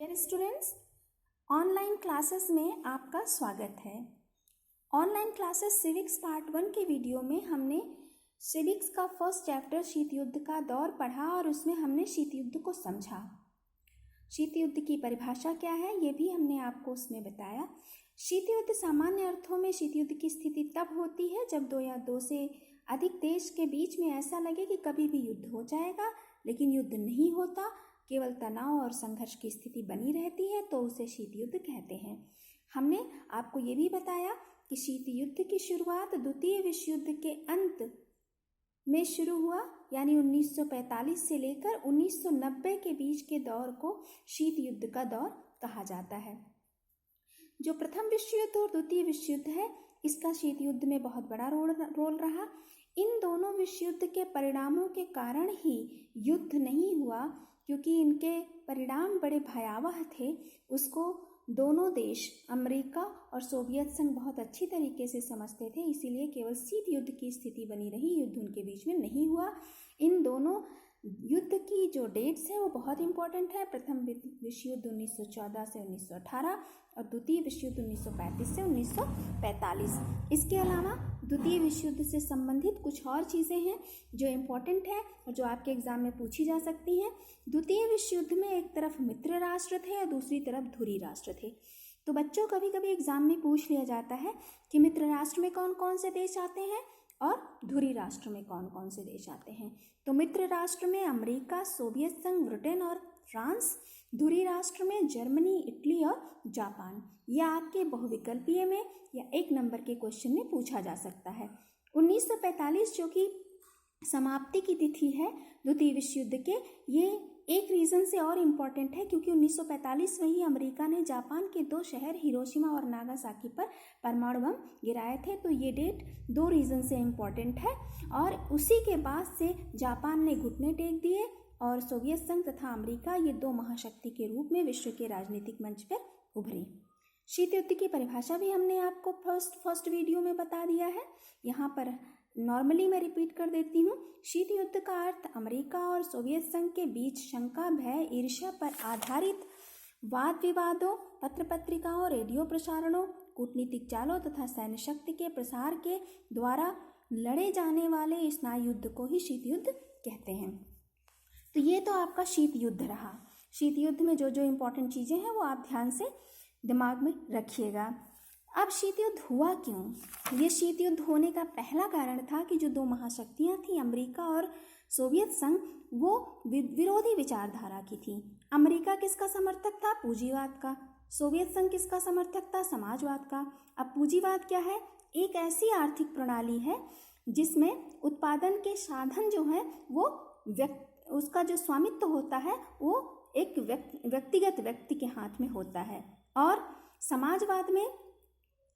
Dear students, online classes में आपका स्वागत है। ऑनलाइन क्लासेस सिविक्स पार्ट 1 के वीडियो में हमने सिविक्स का फर्स्ट चैप्टर शीत युद्ध का दौर पढ़ा और उसमें हमने शीत युद्ध को समझा। शीत युद्ध की परिभाषा क्या है ये भी हमने आपको उसमें बताया। शीत युद्ध सामान्य अर्थों में शीत युद्ध की स्थिति तब होती है जब दो या दो से अधिक देश के बीच में ऐसा लगे कि कभी भी युद्ध हो जाएगा, लेकिन युद्ध नहीं होता, केवल तनाव और संघर्ष की स्थिति बनी रहती है, तो उसे शीत युद्ध कहते हैं। हमने आपको ये भी बताया कि शीत युद्ध की शुरुआत द्वितीय विश्व युद्ध के अंत में शुरू हुआ, यानी 1945 से लेकर 1990 के बीच के दौर को शीत युद्ध का दौर कहा जाता है। जो प्रथम विश्व युद्ध और द्वितीय विश्व युद्ध है, इसका शीत युद्ध में बहुत बड़ा रोल रहा। इन दोनों विश्व युद्ध के परिणामों के कारण ही युद्ध नहीं हुआ, क्योंकि इनके परिणाम बड़े भयावह थे। उसको दोनों देश अमेरिका और सोवियत संघ बहुत अच्छी तरीके से समझते थे, इसीलिए केवल शीत युद्ध की स्थिति बनी रही, युद्ध उनके बीच में नहीं हुआ। इन दोनों युद्ध की जो डेट्स है वो बहुत इंपॉर्टेंट है। प्रथम विश्व युद्ध 1914 से 1918 और द्वितीय विश्व युद्ध 1935 से 1945। इसके अलावा द्वितीय विश्व युद्ध से संबंधित कुछ और चीज़ें हैं जो इम्पोर्टेंट है और जो आपके एग्जाम में पूछी जा सकती हैं। द्वितीय विश्व युद्ध में एक तरफ मित्र राष्ट्र थे और दूसरी तरफ धुरी राष्ट्र थे। तो बच्चों कभी कभी एग्जाम में पूछ लिया जाता है कि मित्र राष्ट्र में कौन कौन से देश आते हैं और धुरी राष्ट्र में कौन कौन से देश आते हैं। तो मित्र राष्ट्र में अमेरिका, सोवियत संघ, ब्रिटेन और फ्रांस। धुरी राष्ट्र में जर्मनी, इटली और जापान। यह आपके बहुविकल्पीय में या एक नंबर के क्वेश्चन में पूछा जा सकता है। 1945 जो कि समाप्ति की तिथि है द्वितीय विश्व युद्ध के, ये एक रीज़न से और इम्पॉर्टेंट है क्योंकि 1945 में ही अमेरिका ने जापान के दो शहर हिरोशिमा और नागासाकी पर परमाणु बम गिराए थे। तो ये डेट दो रीज़न से इम्पॉर्टेंट है और उसी के बाद से जापान ने घुटने टेक दिए और सोवियत संघ तथा अमेरिका, ये दो महाशक्ति के रूप में विश्व के राजनीतिक मंच पर उभरी। शीत युद्ध की परिभाषा भी हमने आपको फर्स्ट वीडियो में बता दिया है। यहाँ पर नॉर्मली मैं रिपीट कर देती हूँ। शीत युद्ध का अर्थ अमेरिका और सोवियत संघ के बीच शंका, भय, ईर्ष्या पर आधारित वाद विवादों, पत्र पत्रिकाओं, रेडियो प्रसारणों, कूटनीतिक चालों तथा सैन्य शक्ति के प्रसार के द्वारा लड़े जाने वाले स्नायु युद्ध को ही शीत युद्ध कहते हैं। तो ये तो आपका शीत युद्ध रहा। शीत युद्ध में जो जो इम्पोर्टेंट चीज़ें हैं वो आप ध्यान से दिमाग में रखिएगा। अब शीत युद्ध हुआ क्यों? ये शीत युद्ध होने का पहला कारण था कि जो दो महाशक्तियां थी अमेरिका और सोवियत संघ, वो विरोधी विचारधारा की थी। अमेरिका किसका समर्थक था? पूंजीवाद का। सोवियत संघ किसका समर्थक था? समाजवाद का। अब पूंजीवाद क्या है? एक ऐसी आर्थिक प्रणाली है जिसमें उत्पादन के साधन जो है वो उसका जो स्वामित्व होता है वो एक व्यक्तिगत व्यक्ति के हाथ में होता है। और समाजवाद में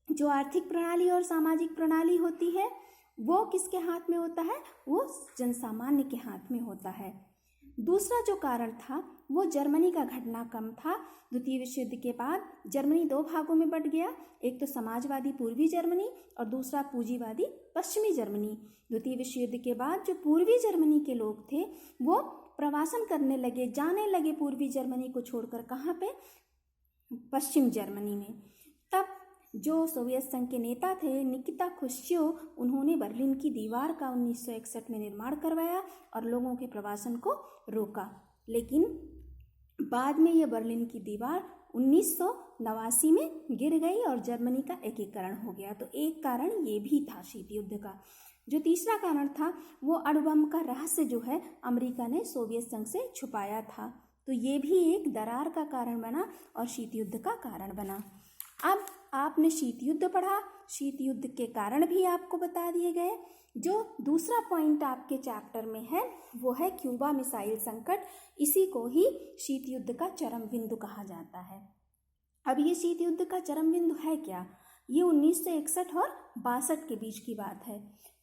जो आर्थिक प्रणाली और सामाजिक प्रणाली होती है वो किसके हाथ में होता है? वो जनसामान्य के हाथ में होता है। दूसरा जो कारण था वो जर्मनी का घटनाक्रम था। द्वितीय विश्व युद्ध के बाद जर्मनी दो भागों में बंट गया, एक तो समाजवादी पूर्वी जर्मनी और दूसरा पूंजीवादी पश्चिमी जर्मनी। द्वितीय विश्व युद्ध के बाद जो पूर्वी जर्मनी के लोग थे वो प्रवासन करने लगे, जाने लगे पूर्वी जर्मनी को छोड़कर। कहाँ पे? पश्चिम जर्मनी में। तब जो सोवियत संघ के नेता थे निकिता खुश्चेव, उन्होंने बर्लिन की दीवार का 1961 में निर्माण करवाया और लोगों के प्रवासन को रोका। लेकिन बाद में यह बर्लिन की दीवार 1989 में गिर गई और जर्मनी का एकीकरण हो गया। तो एक कारण ये भी था शीत युद्ध का। जो तीसरा कारण था वो अणुबम का रहस्य जो है अमेरिका ने सोवियत संघ से छुपाया था। तो ये भी एक दरार का कारण बना और शीत युद्ध का कारण बना। अब आपने शीत युद्ध पढ़ा, शीत युद्ध के कारण भी आपको बता दिए गए। जो दूसरा पॉइंट आपके चैप्टर में है वो है क्यूबा मिसाइल संकट। इसी को ही शीत युद्ध का चरम बिंदु कहा जाता है। अब ये शीत युद्ध का चरम बिंदु है क्या? ये 1961 और 62 के बीच की बात है।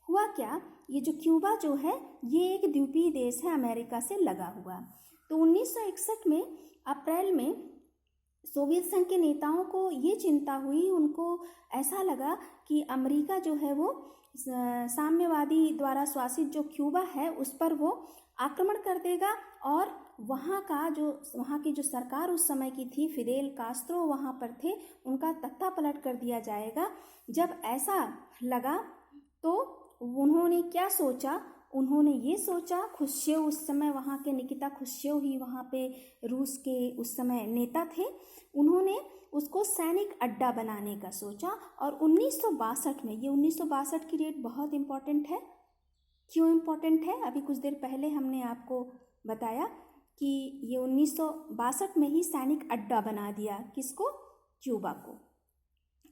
हुआ क्या? ये जो क्यूबा जो है ये एक द्वीपीय देश है, अमेरिका से लगा हुआ। तो 1961 में अप्रैल में सोवियत संघ के नेताओं को ये चिंता हुई, उनको ऐसा लगा कि अमेरिका जो है वो साम्यवादी द्वारा शासित जो क्यूबा है उस पर वो आक्रमण कर देगा और वहाँ की जो सरकार उस समय की थी, फिदेल कास्त्रो वहाँ पर थे, उनका तख्ता पलट कर दिया जाएगा। जब ऐसा लगा तो उन्होंने क्या सोचा, उन्होंने ये सोचा, खुश्चेव उस समय वहाँ के, निकिता खुश्चेव ही वहाँ पे रूस के उस समय नेता थे, उन्होंने उसको सैनिक अड्डा बनाने का सोचा। और 1962 में, ये 1962 की डेट बहुत इम्पॉर्टेंट है। क्यों इम्पॉर्टेंट है? अभी कुछ देर पहले हमने आपको बताया कि ये 1962 में ही सैनिक अड्डा बना दिया। किसको? क्यूबा को।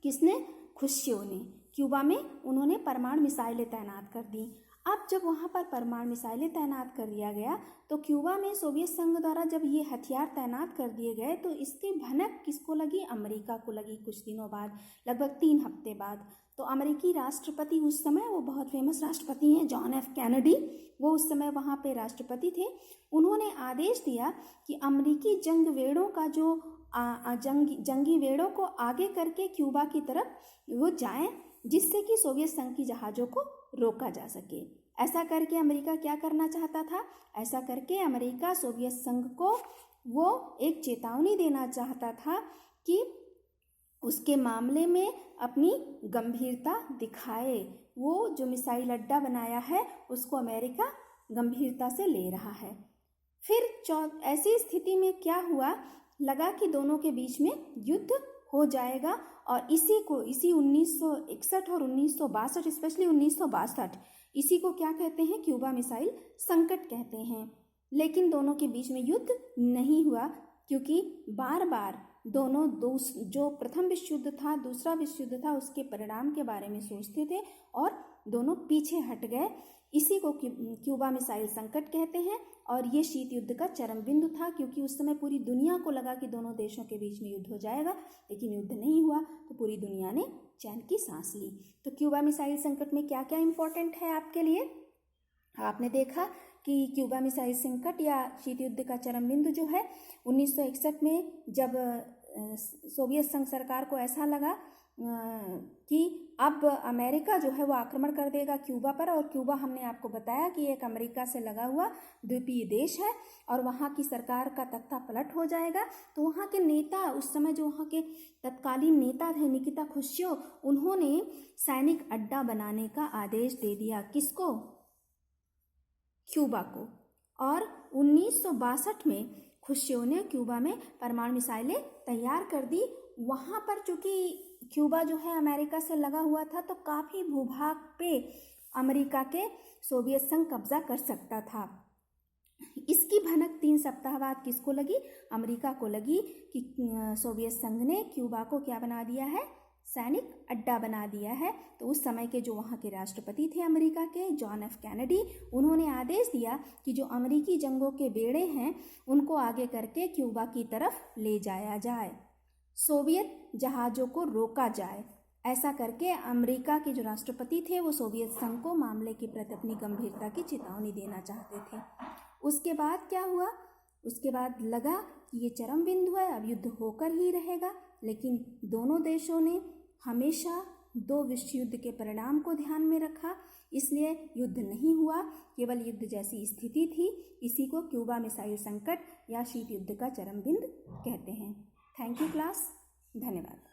किसने? खुश्चेव ने। क्यूबा में उन्होंने परमाणु मिसाइलें तैनात कर दी। अब जब वहाँ पर परमाणु मिसाइलें तैनात कर दिया गया तो क्यूबा में सोवियत संघ द्वारा जब ये हथियार तैनात कर दिए गए तो इसकी भनक किसको लगी? अमेरिका को लगी। कुछ दिनों बाद, लगभग 3 हफ्ते बाद, तो अमेरिकी राष्ट्रपति उस समय, वो बहुत फेमस राष्ट्रपति हैं, जॉन एफ कैनेडी, वो उस समय वहाँ पे राष्ट्रपति थे। उन्होंने आदेश दिया कि अमेरिकी जंगवेड़ों का जो जंगी वेड़ों को आगे करके क्यूबा की तरफ वो जाएं, जिससे कि सोवियत संघ की जहाज़ों को रोका जा सके। ऐसा करके अमेरिका क्या करना चाहता था? ऐसा करके अमेरिका सोवियत संघ को वो एक चेतावनी देना चाहता था कि उसके मामले में अपनी गंभीरता दिखाए। वो जो मिसाइल अड्डा बनाया है उसको अमेरिका गंभीरता से ले रहा है। फिर ऐसी स्थिति में क्या हुआ, लगा कि दोनों के बीच में युद्ध हो जाएगा। और इसी 1961 और 1962, स्पेशली 1962, इसी को क्या कहते हैं? क्यूबा मिसाइल संकट कहते हैं। लेकिन दोनों के बीच में युद्ध नहीं हुआ, क्योंकि बार बार दोनों जो प्रथम विश्व युद्ध था, दूसरा विश्व युद्ध था, उसके परिणाम के बारे में सोचते थे और दोनों पीछे हट गए। इसी को क्यूबा मिसाइल संकट कहते हैं। और ये शीत युद्ध का चरम बिंदु था, क्योंकि उस समय पूरी दुनिया को लगा कि दोनों देशों के बीच में युद्ध हो जाएगा, लेकिन युद्ध नहीं हुआ, तो पूरी दुनिया ने चैन की सांस ली। तो क्यूबा मिसाइल संकट में क्या क्या इम्पोर्टेंट है आपके लिए? आपने देखा कि क्यूबा मिसाइल संकट या शीत युद्ध का चरम बिंदु जो है 1961 में, जब सोवियत संघ सरकार को ऐसा लगा कि अब अमेरिका जो है वो आक्रमण कर देगा क्यूबा पर। और क्यूबा, हमने आपको बताया कि एक अमेरिका से लगा हुआ द्वीपीय देश है और वहाँ की सरकार का तख्ता पलट हो जाएगा। तो वहाँ के नेता, उस समय जो वहाँ के तत्कालीन नेता थे, निकिता खुश्चेव, उन्होंने सैनिक अड्डा बनाने का आदेश दे दिया। किसको? क्यूबा को। और 1962 में खुश्चेव ने क्यूबा में परमाणु मिसाइलें तैयार कर दी। वहाँ पर चूँकि क्यूबा जो है अमेरिका से लगा हुआ था, तो काफ़ी भूभाग पे अमेरिका के सोवियत संघ कब्जा कर सकता था। इसकी भनक 3 सप्ताह बाद किसको लगी? अमेरिका को लगी कि सोवियत संघ ने क्यूबा को क्या बना दिया है? सैनिक अड्डा बना दिया है। तो उस समय के जो वहाँ के राष्ट्रपति थे अमेरिका के, जॉन एफ कैनेडी, उन्होंने आदेश दिया कि जो अमेरिकी जंगों के बेड़े हैं उनको आगे करके क्यूबा की तरफ ले जाया जाए, सोवियत जहाज़ों को रोका जाए। ऐसा करके अमेरिका के जो राष्ट्रपति थे वो सोवियत संघ को मामले के प्रति अपनी गंभीरता की चेतावनी देना चाहते थे। उसके बाद क्या हुआ? उसके बाद लगा कि ये चरम बिंदु है, अब युद्ध होकर ही रहेगा। लेकिन दोनों देशों ने हमेशा 2 विश्व युद्ध के परिणाम को ध्यान में रखा, इसलिए युद्ध नहीं हुआ, केवल युद्ध जैसी स्थिति थी। इसी को क्यूबा मिसाइल संकट या शीत युद्ध का चरम बिंदु कहते हैं। थैंक यू क्लास, धन्यवाद।